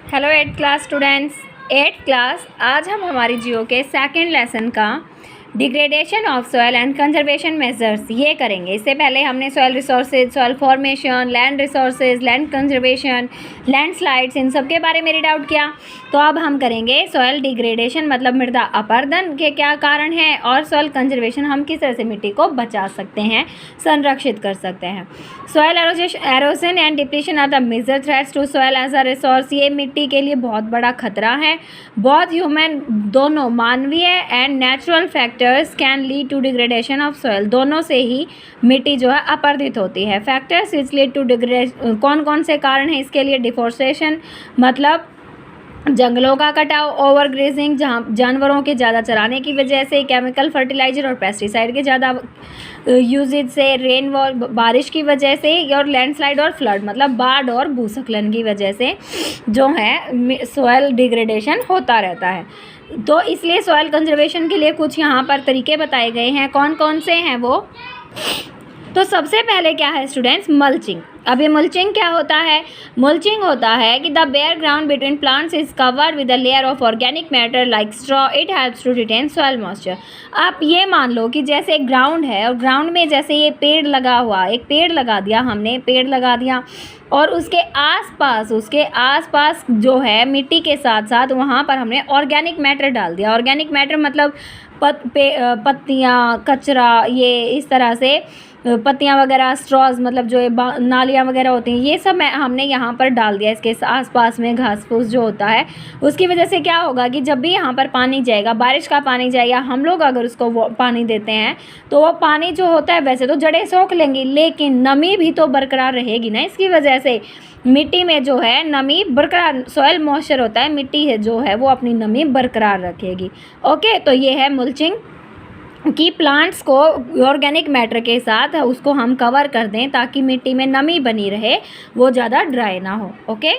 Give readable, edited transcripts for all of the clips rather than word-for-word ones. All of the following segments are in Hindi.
Hello 8th class students. 8th class आज हम हमारी जियो के सेकंड लेसन का degradation of soil and conservation measures ये करेंगे। इससे पहले हमने soil resources, soil formation, land resources, land conservation, landslides इन सब के बारे में रीड आउट किया। तो अब हम करेंगे सॉइल डिग्रेडेशन मतलब मृदा अपरदन के क्या कारण है और सॉइल कंजर्वेशन हम किस तरह से मिट्टी को बचा सकते हैं, संरक्षित कर सकते हैं। Soil erosion and depletion are the major threats to soil as a resource. ये मिट्टी के लिए बहुत बड़ा खतरा है। बहुत ह्यूमन दोनों मानवीय and natural factors can lead to degradation of soil. दोनों से ही मिट्टी जो है अपरदित होती है। Factors which lead to degradation, कौन कौन से कारण हैं इसके लिए? डिफोरेस्टेशन मतलब जंगलों का कटाव, ओवर ग्रेजिंग जहाँ जानवरों के ज़्यादा चराने की वजह से, केमिकल फर्टिलाइजर और पेस्टिसाइड के ज़्यादा यूजेज से, रेन बारिश की वजह से, और लैंडस्लाइड और फ्लड मतलब बाढ़ और भूस्खलन की वजह से जो है सॉइल डिग्रेडेशन होता रहता है। तो इसलिए सॉइल कंजर्वेशन के लिए कुछ यहाँ पर तरीके बताए गए हैं। कौन कौन से हैं वो? तो सबसे पहले क्या है स्टूडेंट्स? मल्चिंग। अब ये मल्चिंग क्या होता है? मल्चिंग होता है कि the bare ground between plants is covered with a layer of organic matter like straw. It helps to retain soil moisture. आप ये मान लो कि जैसे एक ग्राउंड है और ग्राउंड में जैसे ये पेड़ लगा हुआ, एक पेड़ लगा दिया हमने, पेड़ लगा दिया और उसके आसपास जो है मिट्टी के साथ साथ वहाँ पर हमने ऑर्गेनिक मैटर डाल दिया। ऑर्गेनिक मैटर मतलब पत्तियाँ, कचरा, ये इस तरह से पत्तियाँ वगैरह, स्ट्रॉज मतलब जो नालियाँ वगैरह होती हैं, ये सब हमने यहाँ पर डाल दिया। इसके आसपास में घास फूस जो होता है उसकी वजह से क्या होगा कि जब भी यहाँ पर पानी जाएगा, बारिश का पानी जाएगा, हम लोग अगर उसको वो पानी देते हैं तो वो पानी जो होता है वैसे तो जड़ें सोख लेंगी लेकिन नमी भी तो बरकरार रहेगी ना। इसकी वजह से मिट्टी में जो है नमी बरकरार, सॉइल मॉइस्चर होता है, मिट्टी है जो है वो अपनी नमी बरकरार रखेगी। ओके, तो ये है मल्चिंग कि प्लांट्स को ऑर्गेनिक मैटर के साथ उसको हम कवर कर दें ताकि मिट्टी में नमी बनी रहे, वो ज़्यादा ड्राई ना हो। ओके,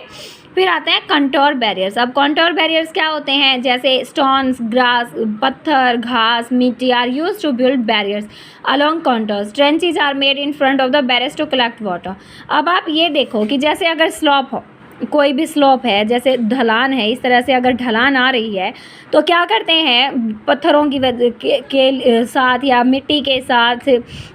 फिर आते हैं कंटोर बैरियर्स। अब कंटोर बैरियर्स क्या होते हैं? जैसे स्टोन्स, ग्रास, पत्थर, घास, मिट्टी are use to build barriers along contours. Trenches are made in front of the barriers to collect water. अब आप ये देखो कि जैसे अगर स्लॉप हो, कोई भी स्लोप है, जैसे ढलान है, इस तरह से अगर ढलान आ रही है तो क्या करते हैं, पत्थरों की के साथ या मिट्टी के साथ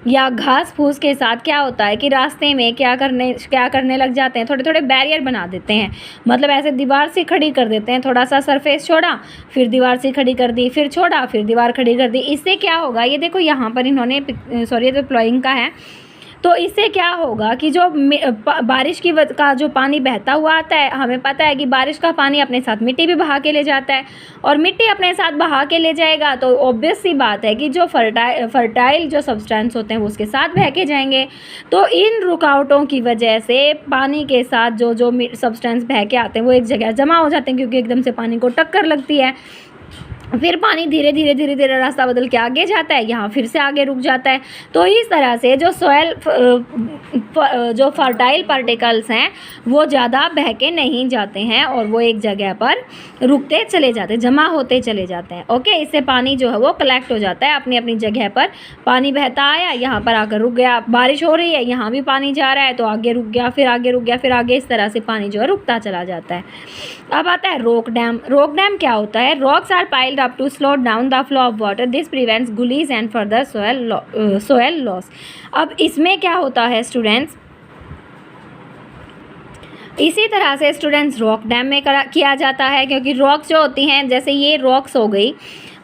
या घास फूस के साथ क्या होता है कि रास्ते में क्या करने लग जाते हैं, थोड़े थोड़े बैरियर बना देते हैं। मतलब ऐसे दीवार से खड़ी कर देते हैं, थोड़ा सा सरफेस छोड़ा, फिर दीवार से खड़ी कर दी, फिर छोड़ा, फिर दीवार खड़ी कर दी। इससे क्या होगा, ये देखो यहाँ पर इन्होंने, सॉरी ये तो प्लॉइंग का है, तो इससे क्या होगा कि जो बारिश का जो पानी बहता हुआ आता है, हमें पता है कि बारिश का पानी अपने साथ मिट्टी भी बहा के ले जाता है और मिट्टी अपने साथ बहा के ले जाएगा तो ऑब्वियस सी बात है कि जो फर्टाइल जो सब्सटेंस होते हैं वो उसके साथ बह के जाएंगे। तो इन रुकावटों की वजह से पानी के साथ जो सब्सटेंस बह के आते हैं वो एक जगह जमा हो जाते हैं क्योंकि एकदम से पानी को टक्कर लगती है। फिर पानी धीरे धीरे रास्ता बदल के आगे जाता है, यहाँ फिर से आगे रुक जाता है। तो इस तरह से जो सॉइल जो फर्टाइल पार्टिकल्स हैं वो ज़्यादा बह के नहीं जाते हैं और वो एक जगह पर रुकते चले जाते हैं, जमा होते चले जाते हैं। ओके, इससे पानी जो है वो कलेक्ट हो जाता है अपनी अपनी जगह पर। पानी बहता आया, यहाँ पर आकर रुक गया, बारिश हो रही है, यहाँ भी पानी जा रहा है तो आगे रुक गया, फिर आगे रुक गया, फिर आगे, इस तरह से पानी जो है रुकता चला जाता है। अब आता है रॉक डैम। रॉक डैम क्या होता है? Rocks are piled up to slow down the flow of water. This prevents gullies and further soil loss. अब इसमें क्या होता है स्टूडेंट्स? इसी तरह से स्टूडेंट्स रॉक डैम में किया जाता है क्योंकि रॉक्स जो होती हैं, जैसे ये रॉक्स हो गई,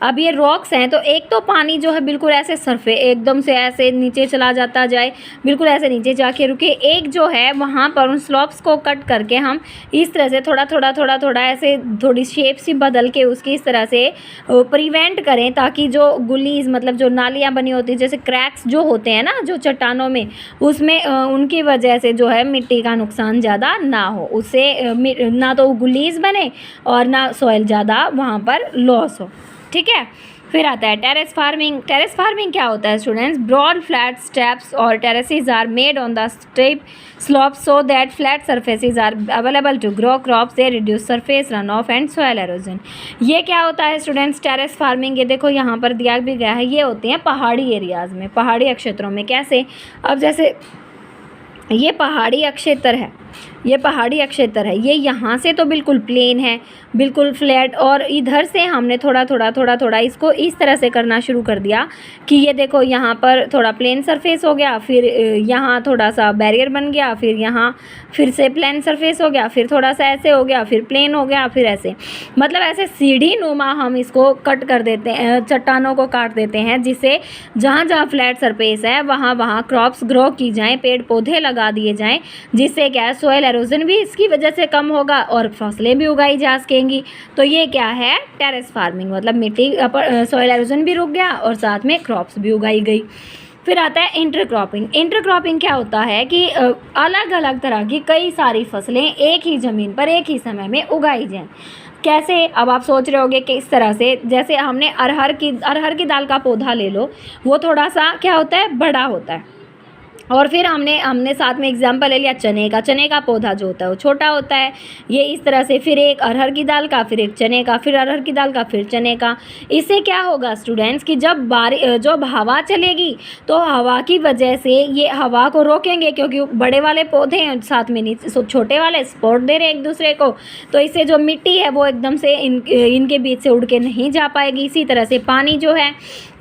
अब ये रॉक्स हैं तो एक तो पानी जो है बिल्कुल ऐसे सरफे एकदम से ऐसे नीचे चला जाता जाए, बिल्कुल ऐसे नीचे जाके रुके। एक जो है वहाँ पर उन स्लॉप्स को कट करके हम इस तरह से थोड़ा ऐसे थोड़ी शेप सी बदल के उसकी इस तरह से प्रिवेंट करें ताकि जो गुलीज मतलब जो नालियाँ बनी होती हैं, जैसे क्रैक्स जो होते हैं ना जो चट्टानों में, उसमें उनकी वजह से जो है मिट्टी का नुकसान ज़्यादा ना हो, उससे ना तो गुलीज बने और ना सॉइल ज़्यादा वहाँ पर लॉस हो। ठीक है, फिर आता है टेरेस फार्मिंग। टेरेस फार्मिंग क्या होता है स्टूडेंट्स? ब्रॉड फ्लैट स्टेप्स और terraces are made on the step slope so that flat surfaces are available to grow crops. They reduce surface run off and soil erosion. ये क्या होता है स्टूडेंट्स? टेरेस फार्मिंग, ये देखो यहाँ पर दिया भी गया है, ये होती हैं पहाड़ी एरियाज़ में, पहाड़ी क्षेत्रों में। कैसे? अब जैसे ये पहाड़ी क्षेत्र है ये पहाड़ी क्षेत्र है, ये यहाँ से तो बिल्कुल प्लेन है, बिल्कुल फ्लैट, और इधर से हमने थोड़ा थोड़ा इसको इस तरह से करना शुरू कर दिया कि ये देखो यहाँ पर थोड़ा प्लेन सरफेस हो गया, फिर यहाँ थोड़ा सा बैरियर बन गया, फिर यहाँ फिर से प्लेन सरफेस हो गया, फिर थोड़ा सा ऐसे हो गया, फिर प्लेन हो गया, फिर ऐसे, मतलब ऐसे सीढ़ी नुमा हम इसको कट कर देते हैं, चट्टानों को काट देते हैं, जिससे जहाँ जहाँ फ्लैट सरफेस है वहाँ वहाँ क्रॉप्स ग्रो की जाएँ, पेड़ पौधे लगा दिए जाएँ, जिससे क्या है सोयल एरोजन भी इसकी वजह से कम होगा और फसलें भी उगाई जा सकेंगी। तो ये क्या है, टेरेस फार्मिंग, मतलब मिट्टी पर सोयल एरोजन भी रुक गया और साथ में क्रॉप्स भी उगाई गई। फिर आता है इंटरक्रॉपिंग। इंटरक्रॉपिंग क्या होता है कि अलग अलग तरह की कई सारी फसलें एक ही ज़मीन पर एक ही समय में उगाई जाएँ। कैसे, अब आप सोच रहे होंगे कि इस तरह से, जैसे हमने अरहर की दाल का पौधा ले लो, वो थोड़ा सा क्या होता है, बड़ा होता है, और फिर हमने साथ में एग्जाम्पल ले लिया चने का पौधा जो होता है वो छोटा होता है। ये इस तरह से, फिर एक अरहर की दाल का, फिर एक चने का, फिर अरहर की दाल का, फिर चने का। इससे क्या होगा स्टूडेंट्स कि जब हवा चलेगी तो हवा की वजह से ये हवा को रोकेंगे, क्योंकि बड़े वाले पौधे हैं साथ में नीचे छोटे वाले सपोर्ट दे रहे हैं एक दूसरे को, तो इससे जो मिट्टी है वो एकदम से इनके बीच से उड़ के नहीं जा पाएगी। इसी तरह से पानी जो है,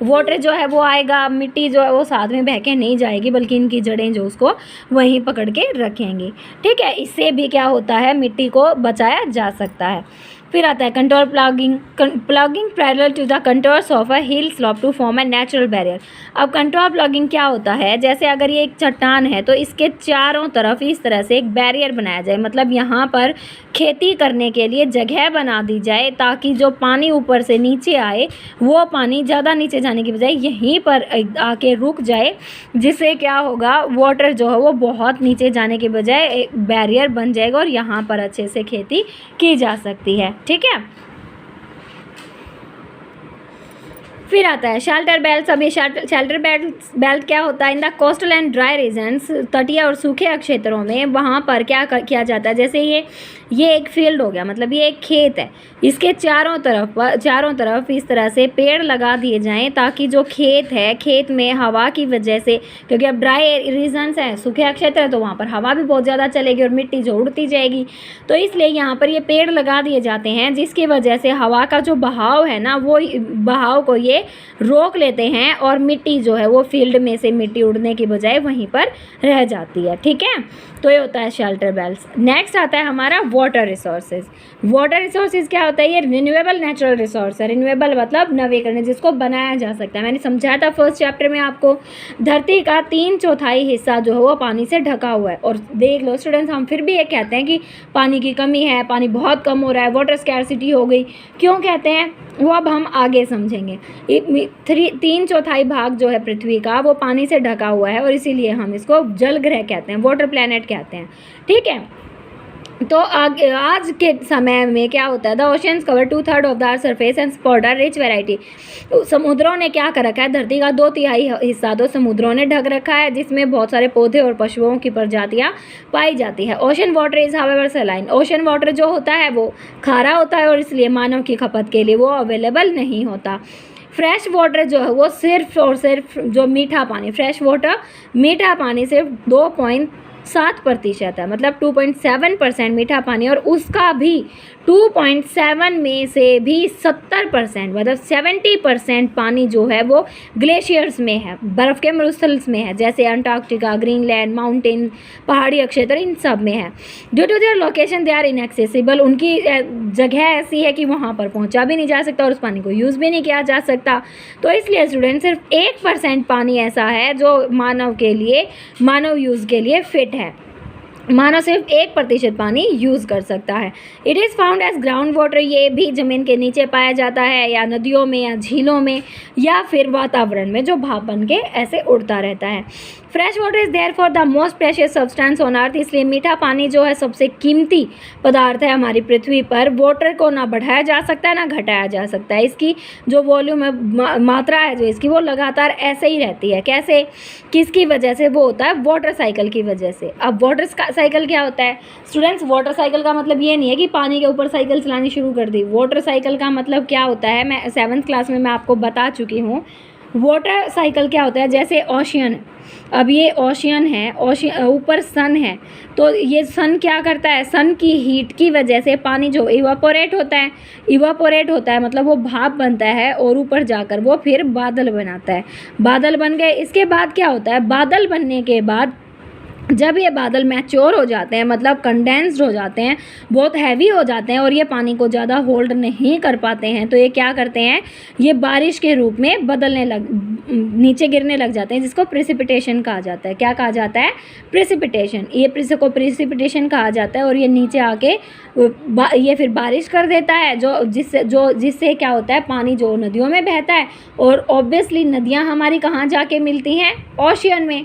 वाटर जो है वो आएगा, मिट्टी जो है वो साथ में बह के नहीं जाएगी, बल्कि इनकी जड़ें जो उसको वहीं पकड़ के रखेंगी। ठीक है, इससे भी क्या होता है, मिट्टी को बचाया जा सकता है। फिर आता है contour ploughing. Ploughing parallel to the contours of a hill slope to form a natural barrier. अब कंटोर प्लॉगिंग क्या होता है, जैसे अगर ये एक चट्टान है तो इसके चारों तरफ इस तरह से एक बैरियर बनाया जाए, मतलब यहाँ पर खेती करने के लिए जगह बना दी जाए, ताकि जो पानी ऊपर से नीचे आए वो पानी ज़्यादा नीचे जाने की बजाय यहीं पर आके रुक जाए, जिससे क्या होगा, वाटर जो है वो बहुत नीचे जाने के बजाय एक बैरियर बन जाएगा और यहाँ पर अच्छे से खेती की जा सकती है। ठीक है, फिर आता है शेल्टर बेल्ट। अब ये शेल्टर बेल्ट क्या होता है, in the coastal and dry regions, तटीय और सूखे क्षेत्रों में वहाँ पर क्या किया जाता है, जैसे ये एक फील्ड हो गया, मतलब ये एक खेत है, इसके चारों तरफ इस तरह से पेड़ लगा दिए जाएं, ताकि जो खेत है, खेत में हवा की वजह से, क्योंकि अब ड्राई रीजन्स हैं, सूखे क्षेत्र है, तो वहाँ पर हवा भी बहुत ज़्यादा चलेगी और मिट्टी जो उड़ती जाएगी, तो इसलिए यहाँ पर ये पेड़ लगा दिए जाते हैं, जिसकी वजह से हवा का जो बहाव है ना, वो बहाव को ये रोक लेते हैं और मिट्टी जो है वो फील्ड में से मिट्टी उड़ने की बजाय वहीं पर रह जाती है। ठीक है, तो ये होता है शेल्टर बेल्ट्स। नेक्स्ट आता है हमारा वाटर रिसोर्सेज। वाटर रिसोर्सेज क्या होता है, ये रिन्यूएबल नेचुरल रिसोर्स है। रिन्यूएबल मतलब नवीकरणीय, जिसको बनाया जा सकता है। मैंने समझाया था फर्स्ट चैप्टर में आपको, धरती का 3/4 हिस्सा जो है वो पानी से ढका हुआ है, और देख लो स्टूडेंट्स, हम फिर भी ये कहते हैं कि पानी की कमी है, पानी बहुत कम हो रहा है, वाटर स्कैरसिटी हो गई। क्यों कहते हैं वो अब हम आगे समझेंगे। 3/4 भाग जो है पृथ्वी का वो पानी से ढका हुआ है, और इसीलिए हम इसको जल ग्रह कहते हैं, वाटर प्लैनेट कहते हैं। ठीक है, तो आज के समय में क्या होता है, the oceans cover 2/3 of the earth surface and spot a rich variety. समुद्रों ने क्या कर रखा है, धरती का 2/3 हिस्सा तो समुद्रों ने ढक रखा है, जिसमें बहुत सारे पौधे और पशुओं की प्रजातियां पाई जाती है। Ocean water is however saline. Ocean water जो होता है वो खारा होता है, और इसलिए मानव की खपत के लिए वो अवेलेबल नहीं होता। फ्रेश वाटर जो है वो सिर्फ और सिर्फ जो मीठा पानी, फ्रेश वाटर मीठा पानी सिर्फ 2.7% है, मतलब 2.7% मीठा पानी, और उसका भी 2.7 में से भी 70%, मतलब 70% पानी जो है वो ग्लेशियर्स में है, बर्फ़ के मरुस्थल्स में है, जैसे अंटार्कटिका, ग्रीनलैंड, माउंटेन, पहाड़ी क्षेत्र, इन सब में है। Due to their location they are inaccessible. उनकी जगह ऐसी है कि वहाँ पर पहुँचा भी नहीं जा सकता और उस पानी को यूज़ भी नहीं किया जा सकता। तो इसलिए स्टूडेंट सिर्फ 1% पानी ऐसा है जो मानव यूज़ के लिए फिट है। मानव सिर्फ 1% पानी यूज़ कर सकता है। It is found as ground water. ये भी ज़मीन के नीचे पाया जाता है, या नदियों में, या झीलों में, या फिर वातावरण में जो भाप बन के ऐसे उड़ता रहता है। Fresh water is there for the most precious substance on earth. इसलिए मीठा पानी जो है सबसे कीमती पदार्थ है हमारी पृथ्वी पर। वाटर को ना बढ़ाया जा सकता है ना घटाया जा सकता है। इसकी जो वॉल्यूम है, मात्रा है जो इसकी, वो लगातार ऐसे ही रहती है। कैसे, किसकी वजह से? वो होता है वाटर साइकिल की वजह से। अब वाटर साइकिल क्या होता है स्टूडेंट्स? वाटर साइकिल का मतलब ये नहीं है कि पानी के ऊपर साइकिल चलानी शुरू कर दी। वाटर साइकिल का मतलब क्या होता है, मैं 7th क्लास में मैं आपको बता चुकी हूँ। वाटर साइकिल क्या होता है, जैसे ओशियन, अब ये ओशियन है, ओशियन ऊपर सन है, तो ये सन क्या करता है, सन की हीट की वजह से पानी जो इवापोरेट होता है मतलब वो भाप बनता है और ऊपर जाकर वो फिर बादल बनाता है। बादल बन गए, इसके बाद क्या होता है, बादल बनने के बाद जब ये बादल मैच्योर हो जाते हैं, मतलब कंडेंस्ड हो जाते हैं, बहुत हैवी हो जाते हैं और ये पानी को ज़्यादा होल्ड नहीं कर पाते हैं, तो ये क्या करते हैं, ये बारिश के रूप में नीचे गिरने लग जाते हैं, जिसको प्रेसिपिटेशन कहा जाता है। क्या कहा जाता है, प्रेसिपिटेशन। ये प्रेसिपिटेशन कहा जाता है और ये नीचे आके ये फिर बारिश कर देता है, जिससे क्या होता है, पानी जो नदियों में बहता है, और ऑब्वियसली नदियाँ हमारी कहाँ जाके मिलती हैं, ओशियन में।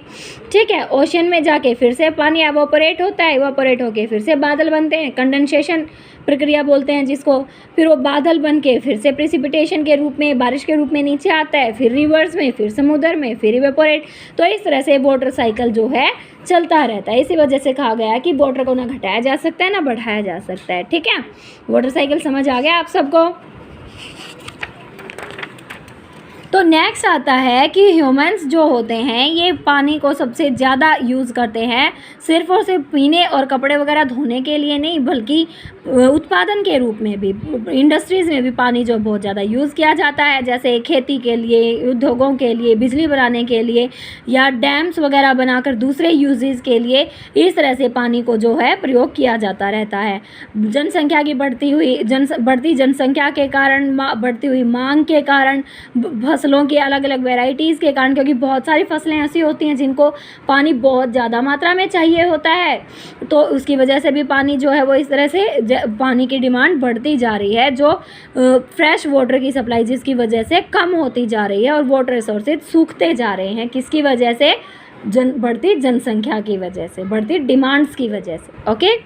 ठीक है, ओशियन में जाके फिर से पानी एवापोरेट होता है, एवापोरेट होके फिर से बादल बनते हैं, कंडेंसेशन प्रक्रिया बोलते हैं जिसको। फिर वो बादल बन के फिर से प्रेसिपिटेशन के रूप में, बारिश के रूप में नीचे आता है, फिर रिवर्स में, फिर समुद्र में, फिर इवेपोरेट। तो इस तरह से वाटर साइकिल जो है चलता रहता है। इसी वजह से कहा गया है कि वाटर को ना घटाया जा सकता है ना बढ़ाया जा सकता है। ठीक है, वाटर साइकिल समझ आ गया आप सबको। तो नेक्स्ट आता है कि ह्यूमंस जो होते हैं ये पानी को सबसे ज़्यादा यूज़ करते हैं, सिर्फ और सिर्फ पीने और कपड़े वगैरह धोने के लिए नहीं, बल्कि उत्पादन के रूप में भी, इंडस्ट्रीज़ में भी पानी जो बहुत ज़्यादा यूज़ किया जाता है, जैसे खेती के लिए, उद्योगों के लिए, बिजली बनाने के लिए, या डैम्स वगैरह बनाकर दूसरे यूजेस के लिए, इस तरह से पानी को जो है प्रयोग किया जाता रहता है। जनसंख्या की बढ़ती जनसंख्या के कारण, बढ़ती हुई मांग के कारण, फसलों की अलग अलग वेराइटीज़ के कारण, क्योंकि बहुत सारी फसलें ऐसी होती हैं जिनको पानी बहुत ज़्यादा मात्रा में चाहिए होता है, तो उसकी वजह से भी पानी जो है वो इस तरह से पानी की डिमांड बढ़ती जा रही है, जो फ्रेश वाटर की सप्लाई जिसकी वजह से कम होती जा रही है, और वाटर रिसोर्सेज सूखते जा रहे हैं। किसकी वजह से, बढ़ती जनसंख्या की वजह से, बढ़ती डिमांड्स की वजह से। Okay,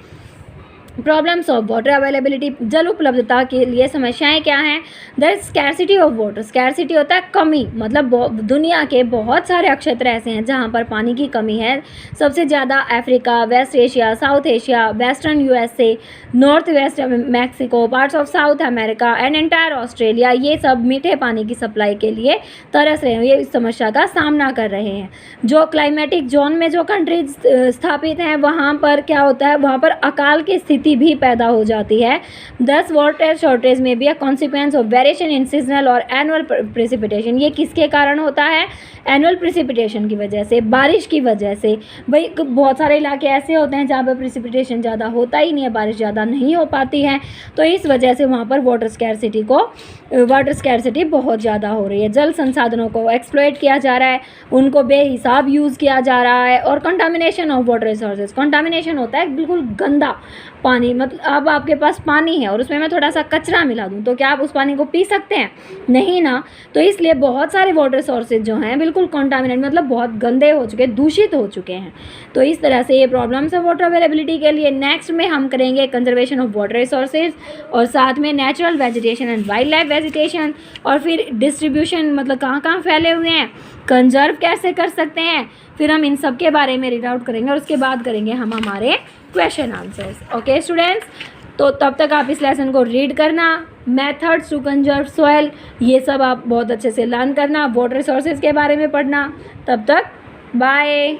problems of water availability, जल उपलब्धता के लिए समस्याएं क्या हैं। There is scarcity of water, scarcity होता है कमी, मतलब दुनिया के बहुत सारे क्षेत्र ऐसे हैं जहां पर पानी की कमी है। सबसे ज़्यादा Africa, West Asia, South Asia, western USA, north west Mexico, parts of South America and entire Australia, ये सब मीठे पानी की सप्लाई के लिए तरस रहे हैं, ये इस समस्या का सामना कर रहे हैं। जो क्लाइमेटिक जोन में जो कंट्रीज स्थापित हैं वहाँ पर क्या होता है, वहाँ पर अकाल की स्थिति भी पैदा हो जाती है। दस वाटर शॉर्टेज में भी a consequence of variation in seasonal और एनुअल प्रेसिपिटेशन। ये किसके कारण होता है, एनुअल प्रेसिपिटेशन की वजह से, बारिश की वजह से। भाई बहुत सारे इलाके ऐसे होते हैं जहाँ पर प्रेसिपिटेशन ज़्यादा होता ही नहीं है, बारिश ज़्यादा नहीं हो पाती है, तो इस वजह से वहाँ पर वाटर स्कैरसिटी बहुत ज़्यादा हो रही है। जल संसाधनों को एक्सप्लॉइट किया जा रहा है, उनको बेहिसाब यूज़ किया जा रहा है, और contamination of water resources, contamination होता है बिल्कुल गंदा पानी, मतलब अब आपके पास पानी है और उसमें मैं थोड़ा सा कचरा मिला दूं तो क्या आप उस पानी को पी सकते हैं, नहीं ना। तो इसलिए बहुत सारे वाटर सोर्सेज जो हैं बिल्कुल कंटामिनेट, मतलब बहुत गंदे हो चुके, दूषित हो चुके हैं। तो इस तरह से ये प्रॉब्लम्स है वाटर अवेलेबिलिटी के लिए। नेक्स्ट में हम करेंगे कंजर्वेशन ऑफ वाटर रिसोर्सेज, और साथ में natural vegetation and wild life vegetation, और फिर डिस्ट्रीब्यूशन, मतलब कहाँ कहाँ फैले हुए हैं, कंजर्व कैसे कर सकते हैं, फिर हम इन सब के बारे में रीड आउट करेंगे, और उसके बाद करेंगे हम हमारे क्वेश्चन आंसर्स। ओके स्टूडेंट्स, तो तब तक आप इस लेसन को रीड करना, मेथड्स टू कंजर्व सॉइल, ये सब आप बहुत अच्छे से लर्न करना, वाटर रिसोर्सेज के बारे में पढ़ना। तब तक बाय।